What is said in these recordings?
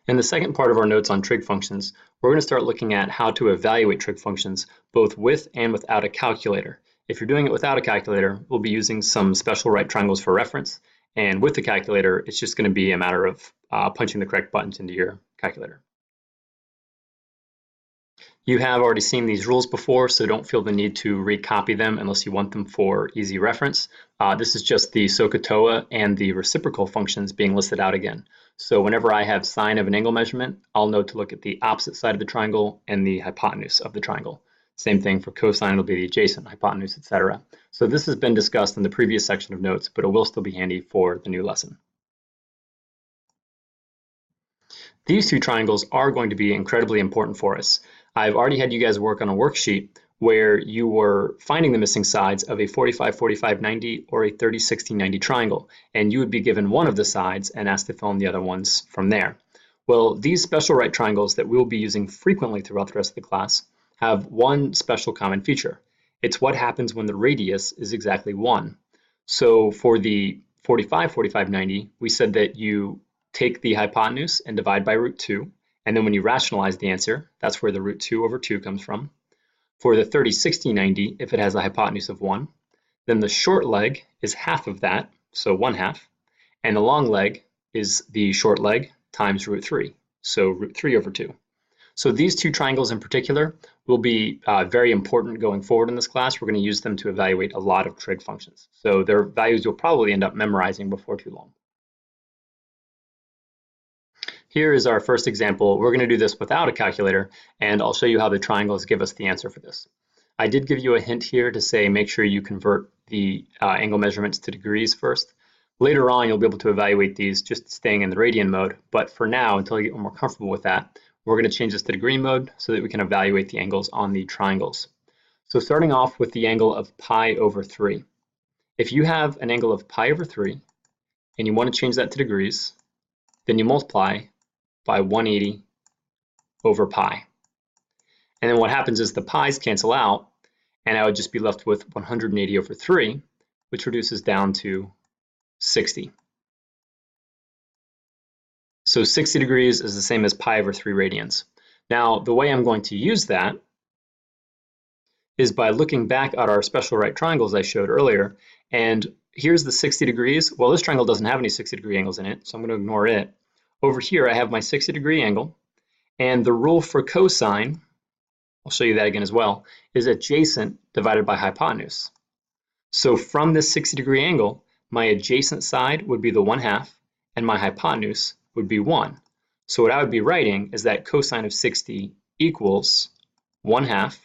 In the second part of our notes on trig functions, we're going to start looking at how to evaluate trig functions both with and without a calculator. If you're doing it without a calculator, we'll be using some special right triangles for reference, and with the calculator, it's just going to be a matter of punching the correct buttons into your calculator. You have already seen these rules before, so don't feel the need to recopy them unless you want them for easy reference. This is just the SOHCAHTOA and the reciprocal functions being listed out again. So whenever I have sine of an angle measurement, I'll know to look at the opposite side of the triangle and the hypotenuse of the triangle. Same thing for cosine, it'll be the adjacent, hypotenuse, etc. So this has been discussed in the previous section of notes, but it will still be handy for the new lesson. These two triangles are going to be incredibly important for us. I've already had you guys work on a worksheet where you were finding the missing sides of a 45-45-90 or a 30-60-90 triangle, and you would be given one of the sides and asked to fill in the other ones from there. Well, these special right triangles that we'll be using frequently throughout the rest of the class have one special common feature. It's what happens when the radius is exactly 1. So for the 45-45-90, we said that you take the hypotenuse and divide by root 2. And then when you rationalize the answer, that's where the root 2 over 2 comes from. For the 30-60-90, if it has a hypotenuse of 1, then the short leg is half of that, so 1/2. And the long leg is the short leg times root 3, so root 3 over 2. So these two triangles in particular will be very important going forward in this class. We're going to use them to evaluate a lot of trig functions. So their values you'll probably end up memorizing before too long. Here is our first example. We're going to do this without a calculator, and I'll show you how the triangles give us the answer for this. I did give you a hint here to say make sure you convert the angle measurements to degrees first. Later on, you'll be able to evaluate these just staying in the radian mode, but for now, until you get more comfortable with that, we're going to change this to degree mode so that we can evaluate the angles on the triangles. So starting off with the angle of pi over 3. If you have an angle of pi over 3 and you want to change that to degrees, then you multiply by 180 over pi. And then what happens is the pi's cancel out, and I would just be left with 180 over 3, which reduces down to 60. So 60 degrees is the same as pi over 3 radians. Now, the way I'm going to use that is by looking back at our special right triangles I showed earlier, and here's the 60 degrees. Well, this triangle doesn't have any 60 degree angles in it, so I'm going to ignore it. Over here, I have my 60 degree angle, and the rule for cosine, I'll show you that again as well, is adjacent divided by hypotenuse. So from this 60 degree angle, my adjacent side would be the 1/2, and my hypotenuse would be 1. So what I would be writing is that cosine of 60 equals 1/2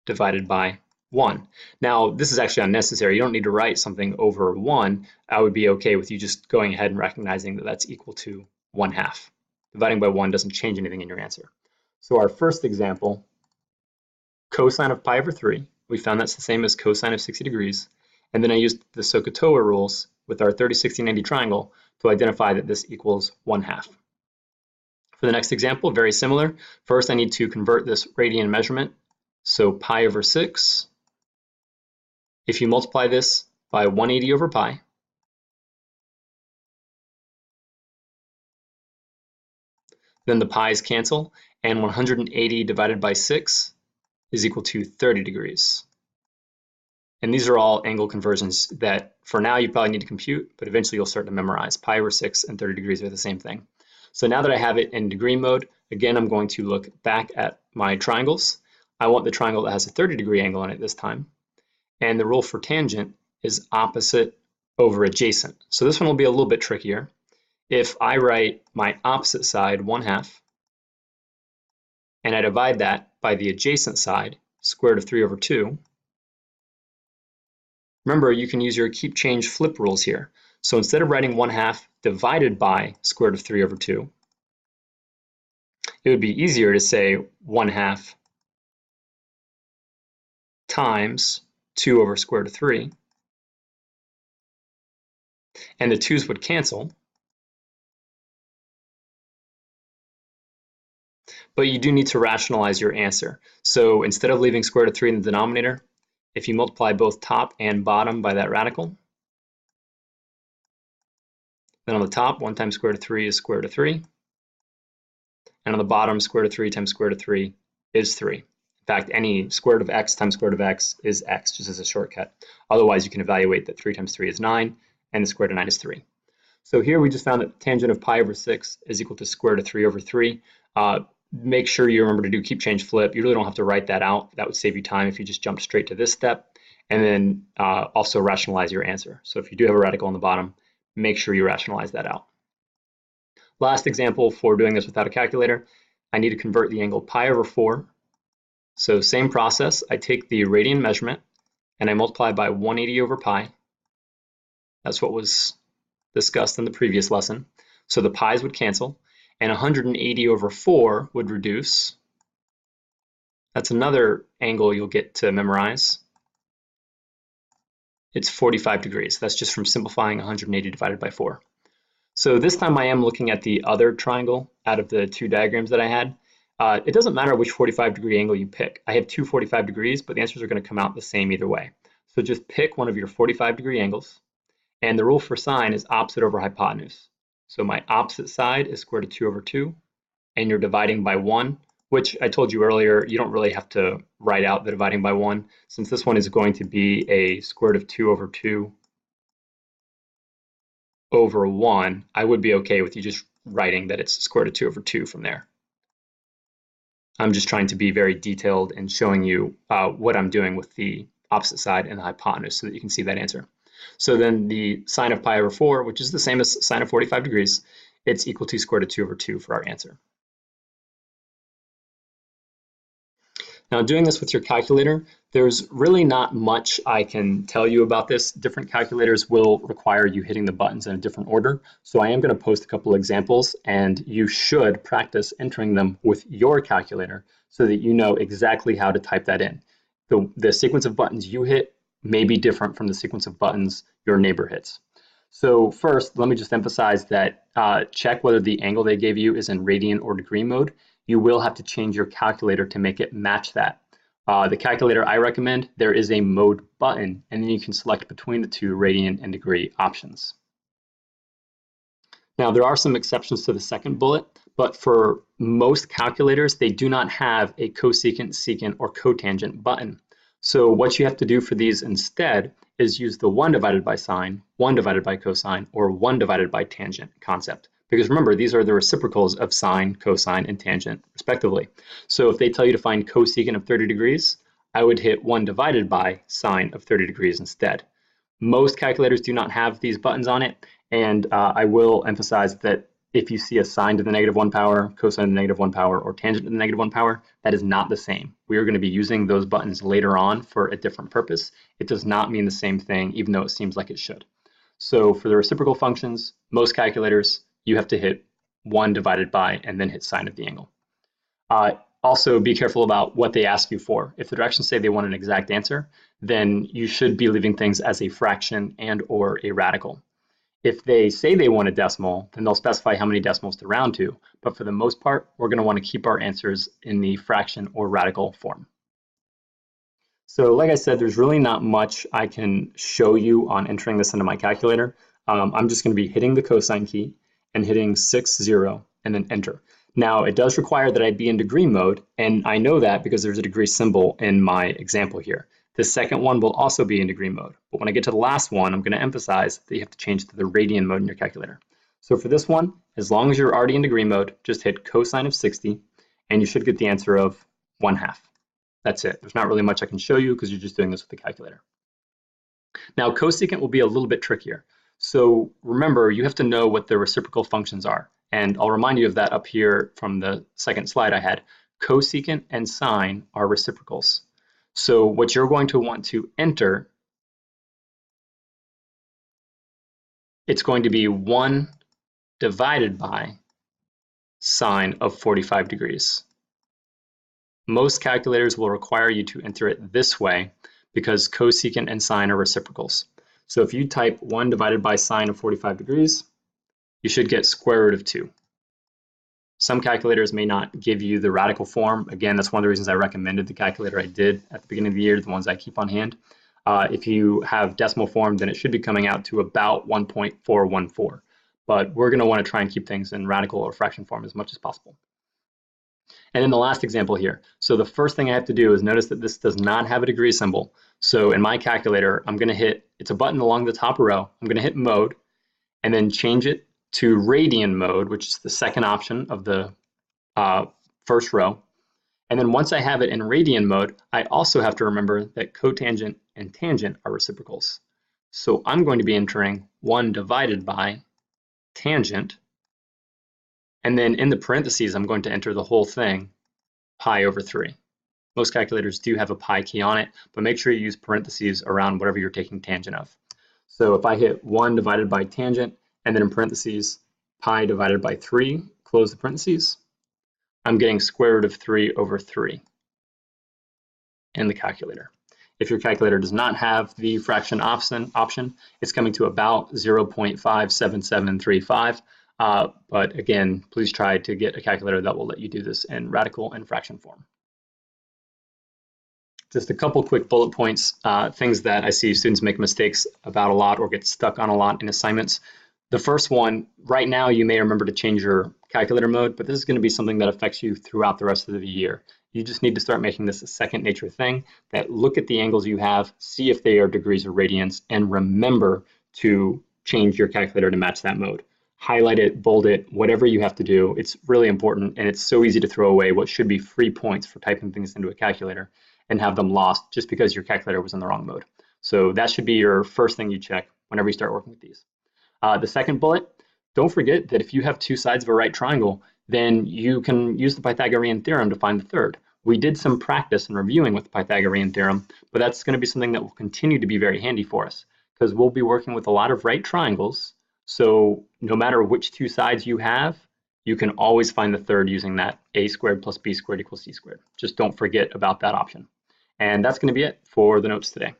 divided by 1. Now, this is actually unnecessary. You don't need to write something over 1. I would be okay with you just going ahead and recognizing that that's equal to 1/2. Dividing by 1 doesn't change anything in your answer. So our first example, cosine of pi over 3, we found that's the same as cosine of 60 degrees. And then I used the SOHCAHTOA rules with our 30-60-90 triangle to identify that this equals 1/2. For the next example, very similar. First, I need to convert this radian measurement. So pi over 6. If you multiply this by 180 over pi, then the pi's cancel, and 180 divided by 6 is equal to 30 degrees. And these are all angle conversions that for now you probably need to compute, but eventually you'll start to memorize. Pi over 6 and 30 degrees are the same thing. So now that I have it in degree mode, again, I'm going to look back at my triangles. I want the triangle that has a 30 degree angle in it this time. And the rule for tangent is opposite over adjacent. So this one will be a little bit trickier. If I write my opposite side 1/2, and I divide that by the adjacent side, square root of 3 over 2, remember you can use your keep change flip rules here. So instead of writing 1/2 divided by square root of 3 over 2, it would be easier to say 1/2 times 2 over square root of 3, and the 2's would cancel, but you do need to rationalize your answer. So instead of leaving square root of 3 in the denominator, if you multiply both top and bottom by that radical, then on the top, 1 times square root of 3 is square root of 3, And on the bottom, square root of 3 times square root of 3 is 3. In fact, any square root of x times square root of x is x, just as a shortcut. Otherwise, you can evaluate that 3 times 3 is 9, and the square root of 9 is 3. So here we just found that tangent of pi over 6 is equal to square root of 3 over 3. Make sure you remember to do keep, change, flip. You really don't have to write that out. That would save you time if you just jumped straight to this step. And then also rationalize your answer. So if you do have a radical on the bottom, make sure you rationalize that out. Last example for doing this without a calculator, I need to convert the angle pi over 4. So same process, I take the radian measurement and I multiply by 180 over pi. That's what was discussed in the previous lesson. So the pi's would cancel, and 180 over 4 would reduce. That's another angle you'll get to memorize. It's 45 degrees. That's just from simplifying 180 divided by 4. So this time I am looking at the other triangle out of the two diagrams that I had. It doesn't matter which 45-degree angle you pick. I have two 45 degrees, but the answers are going to come out the same either way. So just pick one of your 45-degree angles. And the rule for sine is opposite over hypotenuse. So my opposite side is square root of 2 over 2, and you're dividing by 1, which I told you earlier, you don't really have to write out the dividing by 1. Since this one is going to be a square root of 2 over 2 over 1, I would be okay with you just writing that it's square root of 2 over 2 from there. I'm just trying to be very detailed and showing you what I'm doing with the opposite side and the hypotenuse so that you can see that answer. So then the sine of pi over 4, which is the same as sine of 45 degrees, it's equal to square root of 2 over 2 for our answer. Now, doing this with your calculator, there's really not much I can tell you about this. Different calculators will require you hitting the buttons in a different order. So I am going to post a couple examples, and you should practice entering them with your calculator so that you know exactly how to type that in. The sequence of buttons you hit may be different from the sequence of buttons your neighbor hits. So first, let me just emphasize that check whether the angle they gave you is in radian or degree mode. You will have to change your calculator to make it match that. The calculator I recommend, there is a mode button, and then you can select between the two radian and degree options. Now, there are some exceptions to the second bullet, but for most calculators, they do not have a cosecant, secant, or cotangent button. So what you have to do for these instead is use the 1 divided by sine, 1 divided by cosine, or 1 divided by tangent concept. Because remember, these are the reciprocals of sine, cosine, and tangent, respectively. So if they tell you to find cosecant of 30 degrees, I would hit 1 divided by sine of 30 degrees instead. Most calculators do not have these buttons on it, and I will emphasize that if you see a sine to the negative 1 power, cosine to the negative 1 power, or tangent to the negative 1 power, that is not the same. We are going to be using those buttons later on for a different purpose. It does not mean the same thing, even though it seems like it should. So for the reciprocal functions, most calculators, you have to hit 1 divided by and then hit sine of the angle. Also, be careful about what they ask you for. If the directions say they want an exact answer, then you should be leaving things as a fraction and or a radical. If they say they want a decimal, then they'll specify how many decimals to round to. But for the most part, we're going to want to keep our answers in the fraction or radical form. So like I said, there's really not much I can show you on entering this into my calculator. I'm just going to be hitting the cosine key and hitting 6, 0, and then enter. Now, it does require that I be in degree mode, and I know that because there's a degree symbol in my example here. The second one will also be in degree mode, but when I get to the last one, I'm going to emphasize that you have to change to the radian mode in your calculator. So for this one, as long as you're already in degree mode, just hit cosine of 60, and you should get the answer of 1/2. That's it. There's not really much I can show you because you're just doing this with the calculator. Now, cosecant will be a little bit trickier. So remember, you have to know what the reciprocal functions are. And I'll remind you of that up here from the second slide I had. Cosecant and sine are reciprocals. So what you're going to want to enter, it's going to be 1 divided by sine of 45 degrees. Most calculators will require you to enter it this way because cosecant and sine are reciprocals. So if you type 1 divided by sine of 45 degrees, you should get square root of 2. Some calculators may not give you the radical form. Again, that's one of the reasons I recommended the calculator I did at the beginning of the year, the ones I keep on hand. If you have decimal form, then it should be coming out to about 1.414. But we're going to want to try and keep things in radical or fraction form as much as possible. And then the last example here. So the first thing I have to do is notice that this does not have a degree symbol. So in my calculator, I'm going to hit, it's a button along the top row. I'm going to hit mode and then change it to radian mode, which is the second option of the first row. And then once I have it in radian mode, I also have to remember that cotangent and tangent are reciprocals. So I'm going to be entering 1 divided by tangent. And then in the parentheses, I'm going to enter the whole thing, pi over 3. Most calculators do have a pi key on it, but make sure you use parentheses around whatever you're taking tangent of. So if I hit 1 divided by tangent, and then in parentheses, pi divided by 3, close the parentheses, I'm getting square root of 3 over 3 in the calculator. If your calculator does not have the fraction option, it's coming to about 0.57735. But again, please try to get a calculator that will let you do this in radical and fraction form. Just a couple quick bullet points, things that I see students make mistakes about a lot or get stuck on a lot in assignments. The first one, right now you may remember to change your calculator mode, but this is going to be something that affects you throughout the rest of the year. You just need to start making this a second nature thing, that look at the angles you have, see if they are degrees or radians, and remember to change your calculator to match that mode. Highlight it, bold it, whatever you have to do. It's really important, and it's so easy to throw away what should be free points for typing things into a calculator and have them lost just because your calculator was in the wrong mode. So that should be your first thing you check whenever you start working with these. The second bullet, don't forget that if you have two sides of a right triangle, then you can use the Pythagorean theorem to find the third. We did some practice and reviewing with the Pythagorean theorem, but that's going to be something that will continue to be very handy for us because we'll be working with a lot of right triangles. So no matter which two sides you have, you can always find the third using that a squared plus b squared equals c squared. Just don't forget about that option. And that's going to be it for the notes today.